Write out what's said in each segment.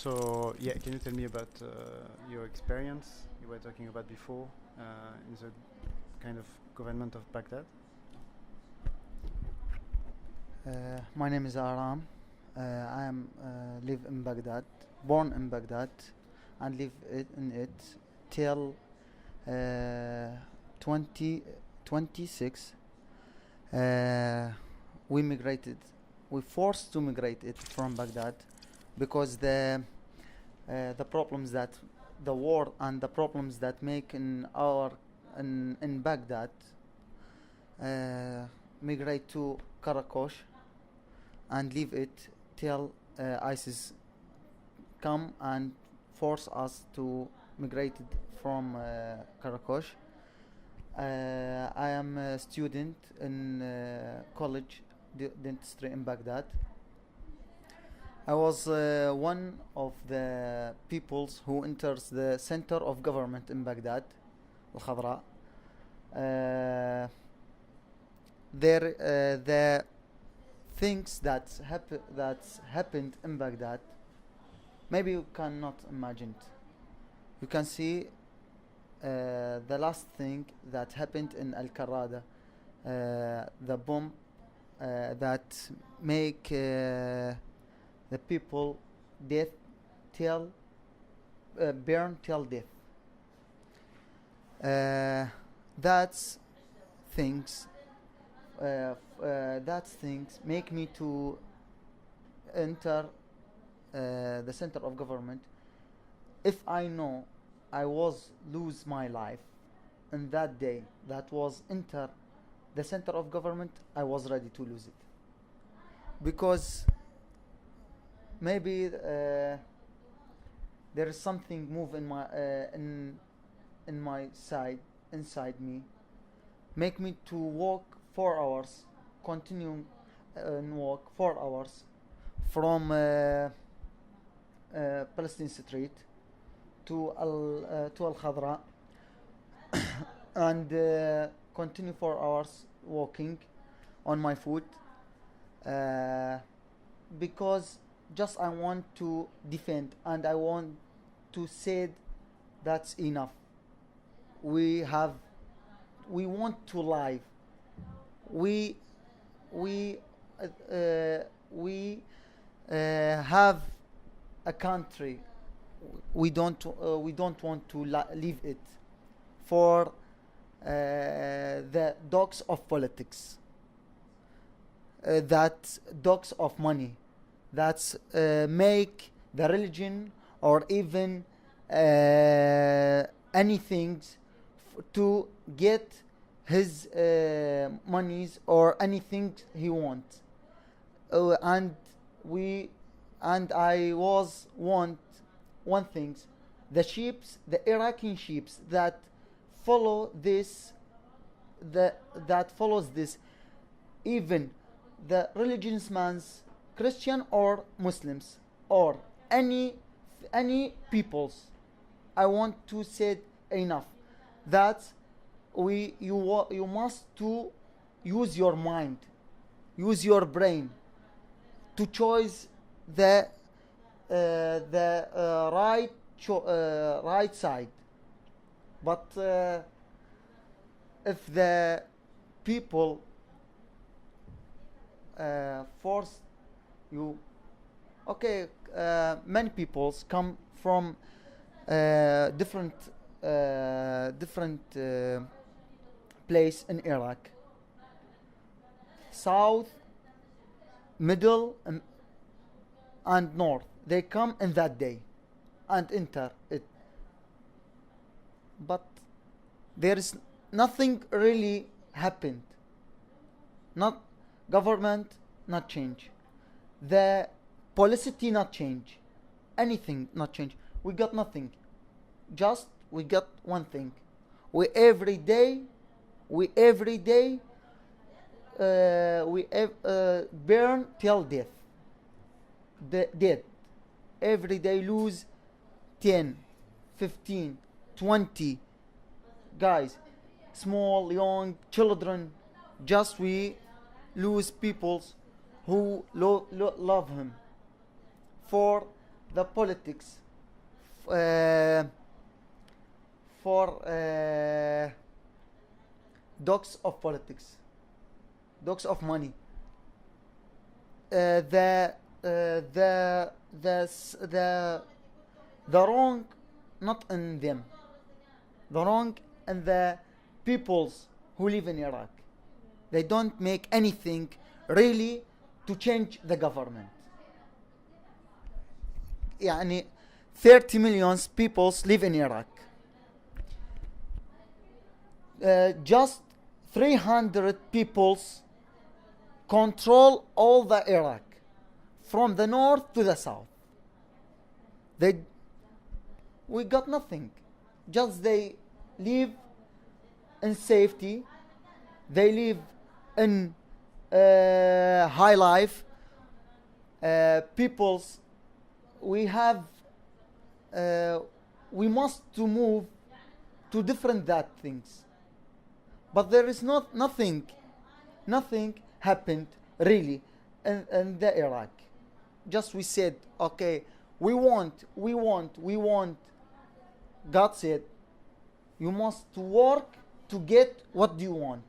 So yeah, can you tell me about your experience you were talking about before in the kind of government of Baghdad? My name is Aram. I am live in Baghdad, born in Baghdad, and live in it till 2026. We migrated. We forced to migrate it from Baghdad because the problems that the war and the problems that make in Baghdad migrate to Karakosh and leave it till ISIS come and force us to migrate it from Karakosh. I am a student in college dentistry in Baghdad. I was one of the peoples who enters the center of government in Baghdad, Al-Khadra. The things that happened in Baghdad, maybe you cannot imagine it. You can see the last thing that happened in Al-Karada, the bomb that make the people death till burn till death. That's things. That things make me to enter the center of government. If I know I was lose my life in that day, that was enter the center of government, I was ready to lose it, because maybe there is something move in my in my side inside me, make me to walk 4 hours, continue and walk 4 hours from Palestine Street to Al Khadra and continue 4 hours walking on my foot, because just I want to defend and I want to say that's enough. We want to live. We have a country. We don't want to leave it for the dogs of politics, that dogs of money, that make the religion or even anything to get his monies or anything he wants. And I was want one thing, the sheeps, the Iraqi sheeps that follow this, that follows this, even the religious man's Christian or Muslims or any peoples. I want to say enough, that you must to use your mind, use your brain to choose the right side. But if the people force you, okay, many peoples come from different place in Iraq, south, middle, and north. They come in that day and enter it, but there is nothing really happened. Not government not change, the policy not change, anything not change. We got nothing, just we got one thing. We every day burn till death. The death every day lose 10, 15, 20 guys, small, young, children. Just we lose peoples who love him for the politics for dogs of politics, dogs of money. The wrong not in them, the wrong in the peoples who live in Iraq. They don't make anything really to change the government. يعني 30 million people live in Iraq. Just 300 peoples control all the Iraq from the north to the south. We got nothing. Just they live in safety. They live in high life. Peoples, we have, we must to move to different that things. But there is nothing happened really in the Iraq. Just we said, okay, we want. God said, you must work to get what you want.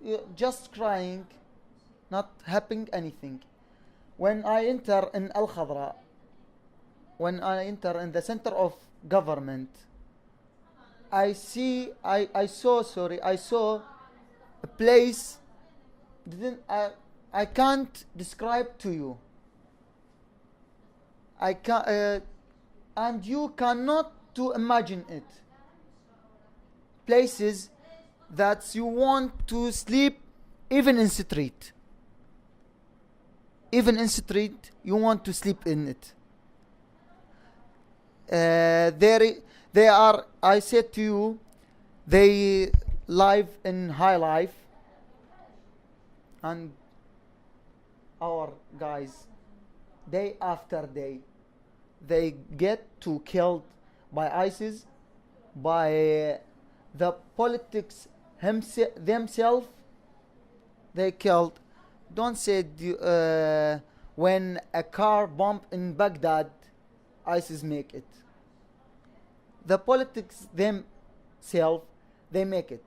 You're just crying, not happening anything. When I enter in Al-Khadra, when I enter in the center of government, I saw a place I can't describe to you. I can and you cannot to imagine it. Places that you want to sleep even in street. Even in street you want to sleep in it. They are, I said to you, they live in high life, and our guys, day after day, they get to killed by ISIS, by the politics themselves. They killed. Don't say when a car bomb in Baghdad, ISIS make it. The politics themselves, they make it.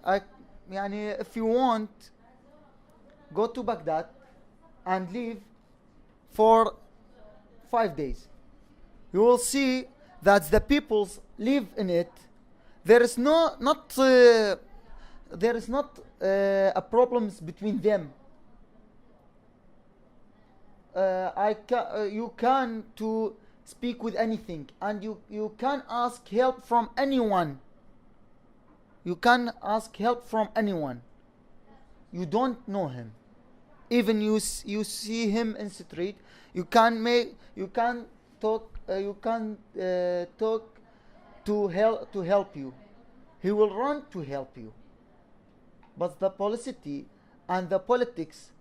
If you want, go to Baghdad and live for 5 days. You will see that the peoples live in it. There is not a problems between them. You can to speak with anything, and you can ask help from anyone. You can ask help from anyone. You don't know him. Even you see him in the street, you can talk to help you. He will run to help you. But the policy and the politics,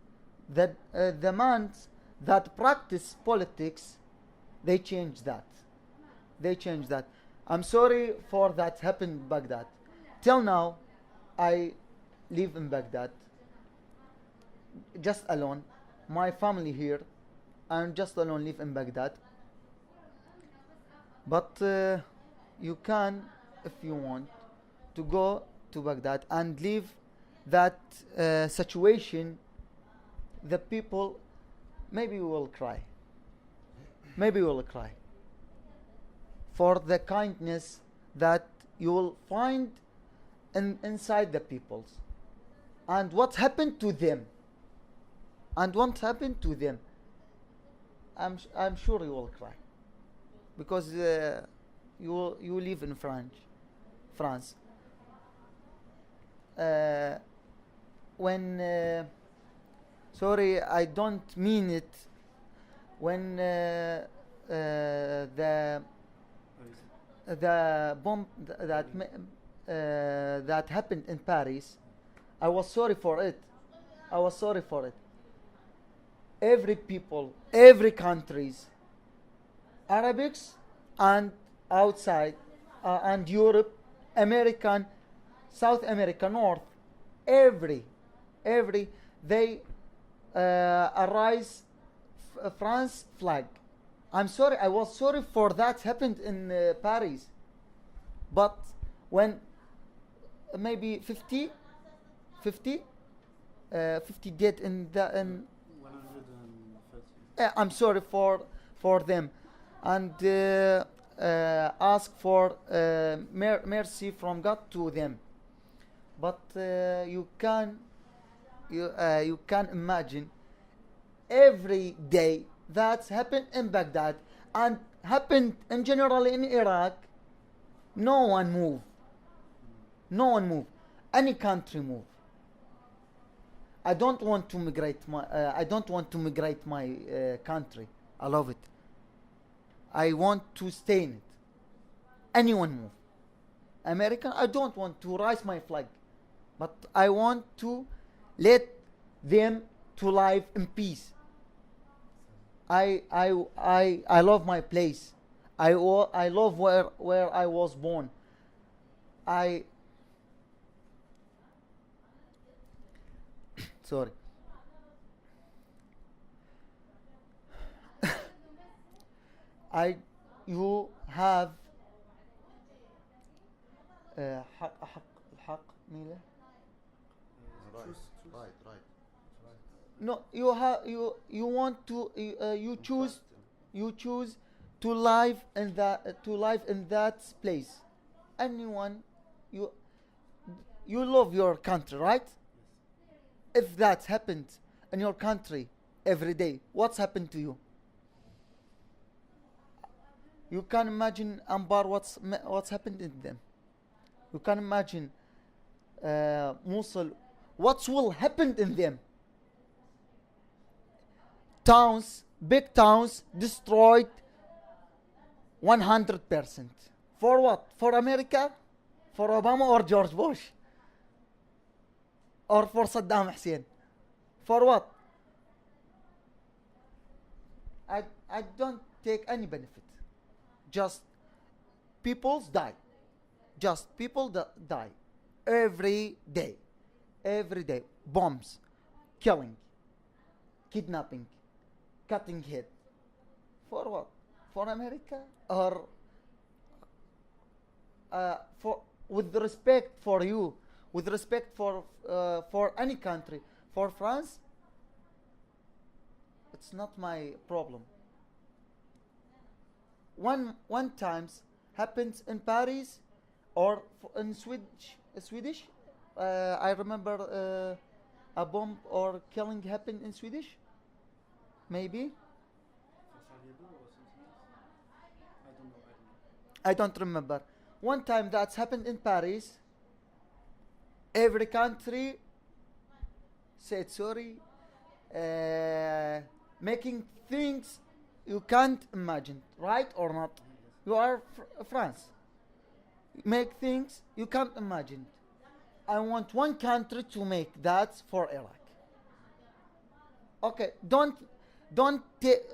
that the man that practice politics, they change that. I'm sorry for that happened in Baghdad. Till now, I live in Baghdad, just alone. My family here, I'm just alone live in Baghdad. But you can, if you want, to go to Baghdad and live that situation. The people, maybe will cry. Maybe will cry for the kindness that you will find inside the peoples, and what happened to them. I'm sure you will cry, because you live in France. When sorry, I don't mean it. When the bomb that happened in Paris, I was sorry for it. Every people, every countries, Arabics and outside, and Europe, American, South America, North, every they arise France flag. I'm sorry, I was sorry for that happened in Paris. But when maybe 50 dead in the in 130. I'm sorry for them, and ask for mercy from God to them. But you can imagine every day that's happened in Baghdad and happened in general in Iraq. No one move. No one move. Any country move. I don't want to migrate my. I don't want to migrate my country. I love it. I want to stay in it. Anyone move. American. I don't want to raise my flag, but I want to let them to live in peace. I love my place. I love where I was born. Sorry. You have حق ميله. Right. No, you want to you choose to live in that place. Anyone you love your country, right? If that happened in your country every day, what's happened to you? You can imagine Ambar what's happened in them. You can imagine Mosul what will happen in them. Towns, big towns destroyed 100%. For what? For America? For Obama or George Bush? Or for Saddam Hussein? For what? I don't take any benefit. Just peoples die. Just people die. Every day. Every day. Bombs. Killing. Kidnapping. Cutting head. For what? For America? Or for with respect for you, with respect for any country, for France, it's not my problem. One times happens in Paris or in Swedish. I remember a bomb or killing happened in Swedish. Maybe. I don't remember. One time that's happened in Paris. Every country said sorry, making things you can't imagine, right or not? You are France. Make things you can't imagine. I want one country to make that for Iraq. Okay, don't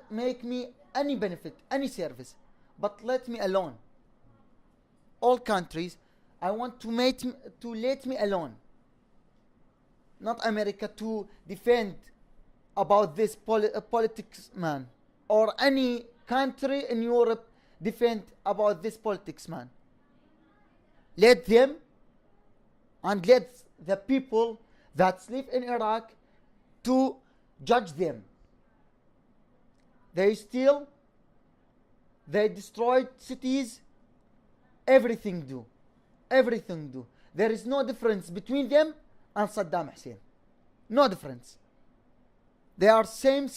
make me any benefit, any service, but let me alone. All countries, I want to let me alone. Not America to defend about this politics man, or any country in Europe defend about this politics man. Let them and let the people that live in Iraq to judge them. They steal, they destroyed cities, everything do. There is no difference between them and Saddam Hussein. No difference. They are same.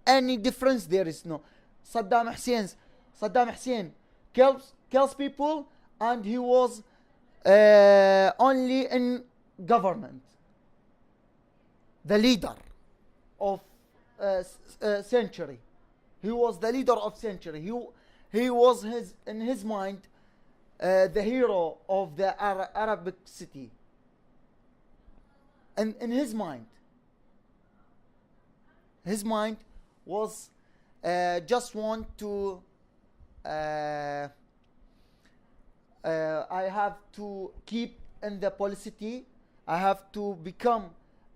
Any difference there is no. Saddam Hussein kills people, and he was only in government. The leader of century. He was the leader of century. He was in his mind the hero of the Arabic city. And in his mind was just want to I have to keep in the policy. I have to become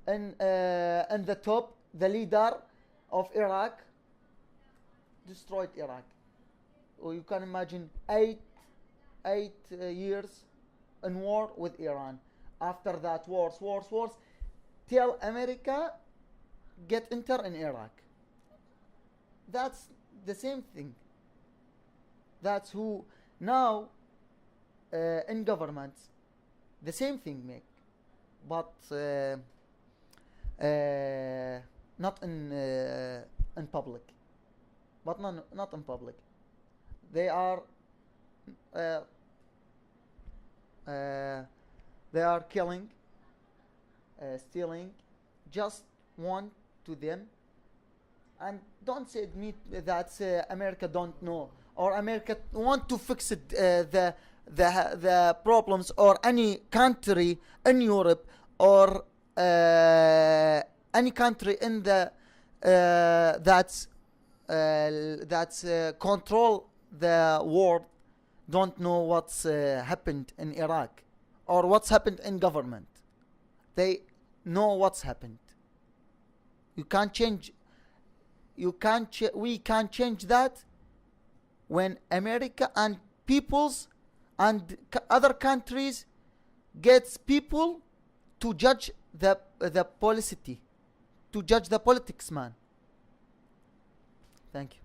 and the top, the leader of Iraq, destroyed Iraq. Or you can imagine eight years in war with Iran. After that, wars, till America get enter in Iraq. That's the same thing. That's who now in governments the same thing make, but not in public. But not in public. They are killing, stealing, just want to them. And don't say me that America don't know, or America want to fix it, the problems, or any country in Europe, or any country in the that's control the world, don't know what's happened in Iraq or what's happened in government. They know what's happened. You can't change. We can't change that when America and peoples and other countries gets people to judge the policy, to judge the politics, man. Thank you.